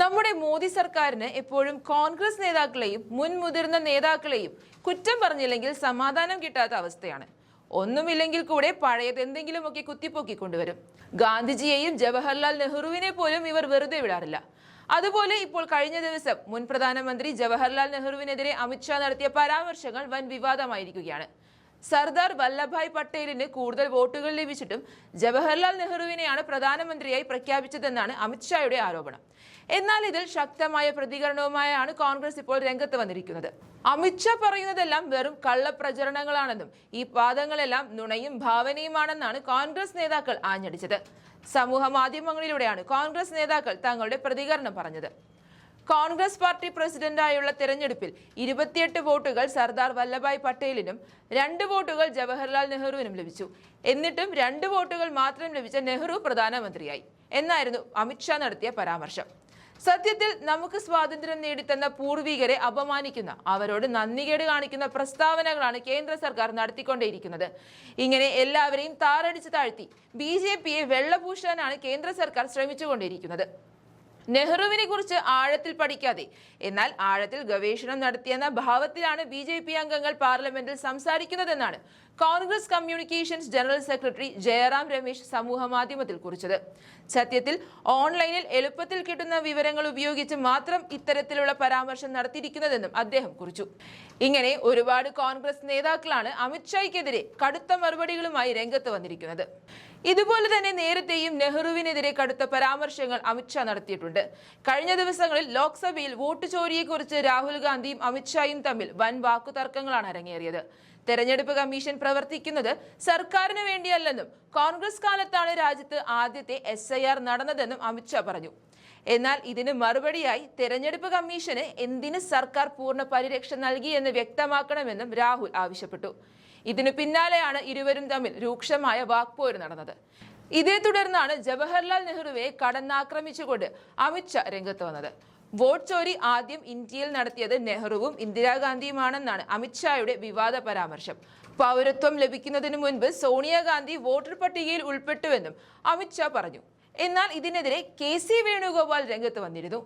നമ്മുടെ മോദി സർക്കാരിന് എപ്പോഴും കോൺഗ്രസ് നേതാക്കളെയും മുൻ മുതിർന്ന നേതാക്കളെയും കുറ്റം പറഞ്ഞില്ലെങ്കിൽ സമാധാനം കിട്ടാത്ത അവസ്ഥയാണ്. ഒന്നുമില്ലെങ്കിൽ കൂടെ പഴയതെന്തെങ്കിലുമൊക്കെ കുത്തിപ്പൊക്കി കൊണ്ടുവരും. ഗാന്ധിജിയെയും ജവഹർലാൽ നെഹ്റുവിനെ പോലും ഇവർ വെറുതെ വിടാറില്ല. അതുപോലെ ഇപ്പോൾ കഴിഞ്ഞ ദിവസം മുൻ പ്രധാനമന്ത്രി ജവഹർലാൽ നെഹ്റുവിനെതിരെ അമിത്ഷാ നടത്തിയ പരാമർശങ്ങൾ വൻ വിവാദമായിരിക്കുകയാണ്. സർദാർ വല്ലഭായ് പട്ടേലിന് കൂടുതൽ വോട്ടുകൾ ലഭിച്ചിട്ടും ജവഹർലാൽ നെഹ്റുവിനെയാണ് പ്രധാനമന്ത്രിയായി പ്രഖ്യാപിച്ചതെന്നാണ് അമിത്ഷായുടെ ആരോപണം. എന്നാൽ ഇതിൽ ശക്തമായ പ്രതികരണവുമായാണ് കോൺഗ്രസ് ഇപ്പോൾ രംഗത്ത് വന്നിരിക്കുന്നത്. അമിത്ഷാ പറയുന്നതെല്ലാം വെറും കള്ളപ്രചരണങ്ങളാണെന്നും ഈ വാദങ്ങളെല്ലാം നുണയും ഭാവനയുമാണെന്നാണ് കോൺഗ്രസ് നേതാക്കൾ ആഞ്ഞടിച്ചത്. സമൂഹ മാധ്യമങ്ങളിലൂടെയാണ് കോൺഗ്രസ് നേതാക്കൾ തങ്ങളുടെ പ്രതികരണം പറഞ്ഞത്. കോൺഗ്രസ് പാർട്ടി പ്രസിഡന്റായുള്ള തെരഞ്ഞെടുപ്പിൽ 28 വോട്ടുകൾ സർദാർ വല്ലഭായ് പട്ടേലിനും 2 വോട്ടുകൾ ജവഹർലാൽ നെഹ്റുവിനും ലഭിച്ചു. എന്നിട്ടും 2 വോട്ടുകൾ മാത്രം ലഭിച്ച നെഹ്റു പ്രധാനമന്ത്രിയായി എന്നായിരുന്നു അമിത്ഷാ നടത്തിയ പരാമർശം. സത്യത്തിൽ നമുക്ക് സ്വാതന്ത്ര്യം നേടിത്തന്ന പൂർവികരെ അപമാനിക്കുന്ന, അവരോട് നന്ദികേട് കാണിക്കുന്ന പ്രസ്താവനകളാണ് കേന്ദ്ര സർക്കാർ നടത്തിക്കൊണ്ടേയിരിക്കുന്നത്. ഇങ്ങനെ എല്ലാവരെയും താറടിച്ച് താഴ്ത്തി BJPയെ വെള്ളപൂശാനാണ് കേന്ദ്ര സർക്കാർ ശ്രമിച്ചുകൊണ്ടിരിക്കുന്നത്. നെഹ്റുവിനെ കുറിച്ച് ആഴത്തിൽ പഠിക്കാതെ എന്നാൽ ആഴത്തിൽ ഗവേഷണം നടത്തിയെന്ന ഭാവത്തിലാണ് BJP അംഗങ്ങൾ പാർലമെന്റിൽ സംസാരിക്കുന്നതെന്നാണ് Congress communications general secretary Jairam Ramesh സമൂഹ മാധ്യമത്തിൽ കുറിച്ചത്. സത്യത്തിൽ ഓൺലൈനിൽ എളുപ്പത്തിൽ കിട്ടുന്ന വിവരങ്ങൾ ഉപയോഗിച്ച് മാത്രം ഇത്തരത്തിലുള്ള പരാമർശം നടത്തിയിരിക്കുന്നതെന്നും അദ്ദേഹം കുറിച്ചു. ഇങ്ങനെ ഒരുപാട് കോൺഗ്രസ് നേതാക്കളാണ് അമിത്ഷായ്ക്കെതിരെ കടുത്ത മറുപടികളുമായി രംഗത്ത് വന്നിരിക്കുന്നത്. ഇതുപോലെ തന്നെ നേരത്തെയും നെഹ്റുവിനെതിരെ കടുത്ത പരാമർശങ്ങൾ അമിത്ഷാ നടത്തിയിട്ടുണ്ട്. കഴിഞ്ഞ ദിവസങ്ങളിൽ ലോക്സഭയിൽ വോട്ട് ചോരിയെക്കുറിച്ച് രാഹുൽ ഗാന്ധിയും അമിത്ഷായും തമ്മിൽ വൻ വാക്കുതർക്കങ്ങളാണ് അരങ്ങേറിയത്. തെരഞ്ഞെടുപ്പ് കമ്മീഷൻ പ്രവർത്തിക്കുന്നത് സർക്കാരിന് വേണ്ടിയല്ലെന്നും കോൺഗ്രസ് കാലത്താണ് രാജ്യത്ത് ആദ്യത്തെ SIR നടന്നതെന്നും അമിത്ഷാ പറഞ്ഞു. എന്നാൽ ഇതിന് മറുപടിയായി തെരഞ്ഞെടുപ്പ് കമ്മീഷന് എന്തിന് സർക്കാർ പൂർണ്ണ പരിരക്ഷ നൽകിയെന്ന് വ്യക്തമാക്കണമെന്നും രാഹുൽ ആവശ്യപ്പെട്ടു. ഇതിനു പിന്നാലെയാണ് ഇരുവരും തമ്മിൽ രൂക്ഷമായ വാക്പോര് നടന്നത്. ഇതേ തുടർന്നാണ് ജവഹർലാൽ നെഹ്റുവിനെ കടന്നാക്രമിച്ചുകൊണ്ട് അമിത്ഷാ രംഗത്ത് വന്നത്. വോട്ട് ചോരി ആദ്യം ഇന്ത്യയിൽ നടത്തിയത് നെഹ്റുവും ഇന്ദിരാഗാന്ധിയുമാണെന്നാണ് അമിത്ഷായുടെ വിവാദ പരാമർശം. പൗരത്വം ലഭിക്കുന്നതിന് മുൻപ് സോണിയാഗാന്ധി വോട്ടർ പട്ടികയിൽ ഉൾപ്പെട്ടുവെന്നും അമിത്ഷാ പറഞ്ഞു. എന്നാൽ ഇതിനെതിരെ KC വേണുഗോപാൽ രംഗത്ത് വന്നിരുന്നു.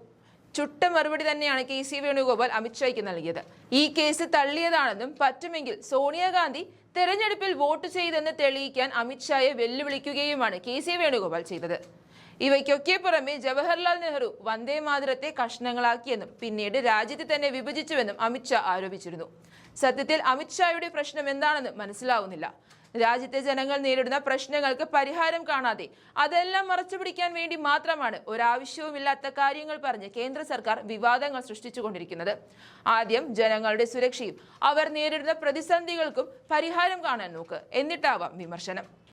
ചുട്ട മറുപടി തന്നെയാണ് KC വേണുഗോപാൽ അമിത്ഷായ്ക്ക് നൽകിയത്. ഈ കേസ് തള്ളിയതാണെന്നും പറ്റുമെങ്കിൽ സോണിയാഗാന്ധി തെരഞ്ഞെടുപ്പിൽ വോട്ട് ചെയ്തെന്ന് തെളിയിക്കാൻ അമിത്ഷായെ വെല്ലുവിളിക്കുകയുമാണ് KC വേണുഗോപാൽ ചെയ്തത്. ഇവയ്ക്കൊക്കെ പുറമെ ജവഹർലാൽ നെഹ്റു വന്ദേ മാതരത്തെ കഷ്ണങ്ങളാക്കിയെന്നും പിന്നീട് രാജ്യത്തെ തന്നെ വിഭജിച്ചുവെന്നും അമിത്ഷാ ആരോപിച്ചിരുന്നു. സത്യത്തിൽ അമിത്ഷായുടെ പ്രശ്നം എന്താണെന്ന് മനസ്സിലാവുന്നില്ല. രാജ്യത്തെ ജനങ്ങൾ നേരിടുന്ന പ്രശ്നങ്ങൾക്ക് പരിഹാരം കാണാതെ അതെല്ലാം മറച്ചുപിടിക്കാൻ വേണ്ടി മാത്രമാണ് ഒരാവശ്യവുമില്ലാത്ത കാര്യങ്ങൾ പറഞ്ഞ് കേന്ദ്ര സർക്കാർ വിവാദങ്ങൾ സൃഷ്ടിച്ചുകൊണ്ടിരിക്കുന്നത്. ആദ്യം ജനങ്ങളുടെ സുരക്ഷയും അവർ നേരിടുന്ന പ്രതിസന്ധികൾക്കും പരിഹാരം കാണാൻ നോക്ക്, എന്നിട്ടാവാം വിമർശനം.